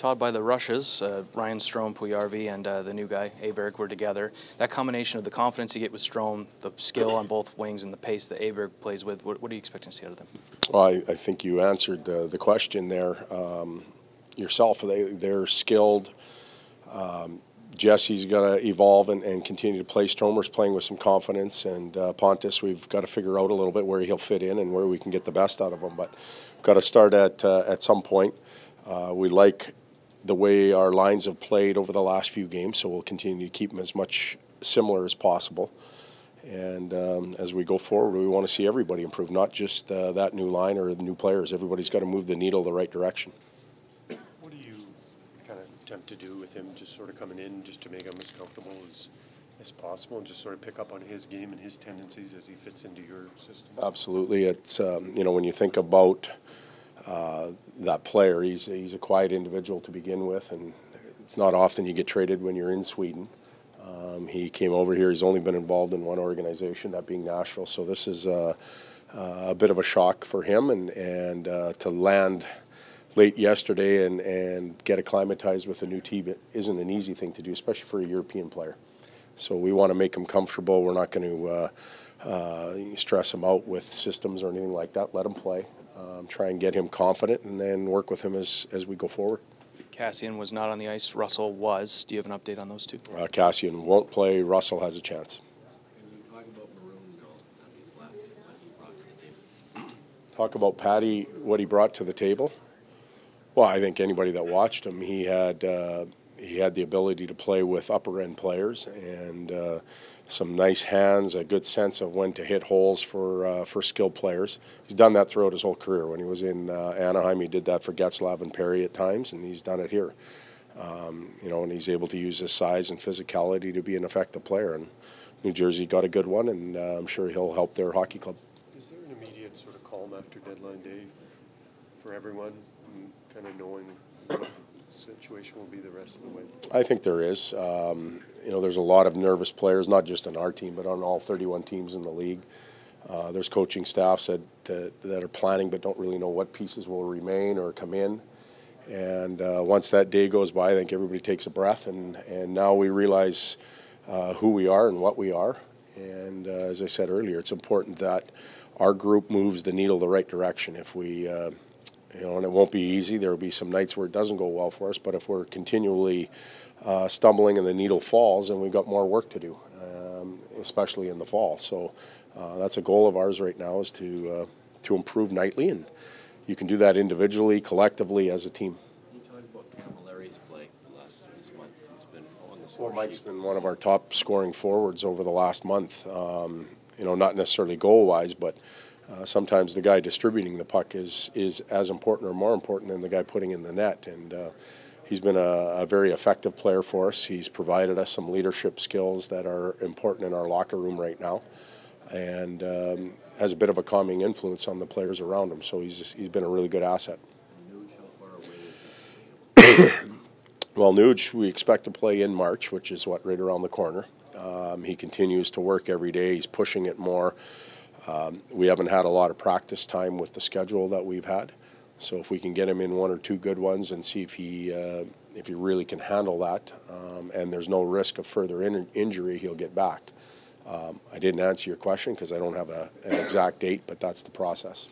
Todd, by the rushes, Ryan Strome, Puyarvi, and the new guy, Aberg, were together. That combination of the confidence you get with Strome, the skill on both wings, and the pace that Aberg plays with, what are you expecting to see out of them? Well, I think you answered the question there yourself. They're skilled. Jesse's got to evolve and continue to play. Stromer's playing with some confidence, and Pontus, we've got to figure out a little bit where he'll fit in and where we can get the best out of him. But we've got to start at some point. We like the way our lines have played over the last few games, so we'll continue to keep them as much similar as possible. And as we go forward, we want to see everybody improve, not just that new line or the new players. Everybody's got to move the needle the right direction. What do you kind of attempt to do with him, just sort of coming in just to make him as comfortable as possible and just sort of pick up on his game and his tendencies as he fits into your system? Absolutely. It's, when you think about that player, he's a quiet individual to begin with, and it's not often you get traded when you're in Sweden. He came over here. He's only been involved in one organization, that being Nashville. So this is a bit of a shock for him, and to land late yesterday and get acclimatized with a new team, it isn't an easy thing to do, especially for a European player. So we want to make him comfortable. We're not going to stress him out with systems or anything like that. Let him play. Try and get him confident, and then work with him as we go forward. Cassian was not on the ice. Russell was. Do you have an update on those two? Cassian won't play. Russell has a chance. Can you talk about Maroon now that he's left, what he brought to the table? Talk about Patty, what he brought to the table. Well, I think anybody that watched him, he had the ability to play with upper end players and some nice hands, a good sense of when to hit holes for skilled players. He's done that throughout his whole career. When he was in Anaheim, he did that for Getzlaf and Perry at times, and he's done it here. And he's able to use his size and physicality to be an effective player. And New Jersey got a good one, and I'm sure he'll help their hockey club. Is there an immediate sort of calm after deadline day for everyone, kind of knowing what the situation will be the rest of the way? I think there is. There's a lot of nervous players, not just on our team, but on all 31 teams in the league. There's coaching staffs that are planning but don't really know what pieces will remain or come in. And once that day goes by, I think everybody takes a breath, and now we realize who we are and what we are. And as I said earlier, it's important that our group moves the needle the right direction. If we and it won't be easy. There will be some nights where it doesn't go well for us, but if we're continually stumbling and the needle falls, then we've got more work to do, especially in the fall. So that's a goal of ours right now, is to improve nightly, and you can do that individually, collectively, as a team. Can you talk about Camilleri's play this month? He's been on the score sheet. Mike's been one of our top scoring forwards over the last month. Not necessarily goal-wise, but sometimes the guy distributing the puck is as important or more important than the guy putting in the net. And he's been a very effective player for us. He's provided us some leadership skills that are important in our locker room right now, and has a bit of a calming influence on the players around him. So he's been a really good asset. Nuge, how far away is he? Well, Nuge, we expect to play in March, which is right around the corner. He continues to work every day. He's pushing it more. We haven't had a lot of practice time with the schedule that we've had, so if we can get him in one or two good ones and see if he really can handle that, and there's no risk of further injury, he'll get back. I didn't answer your question because I don't have an exact date, but that's the process.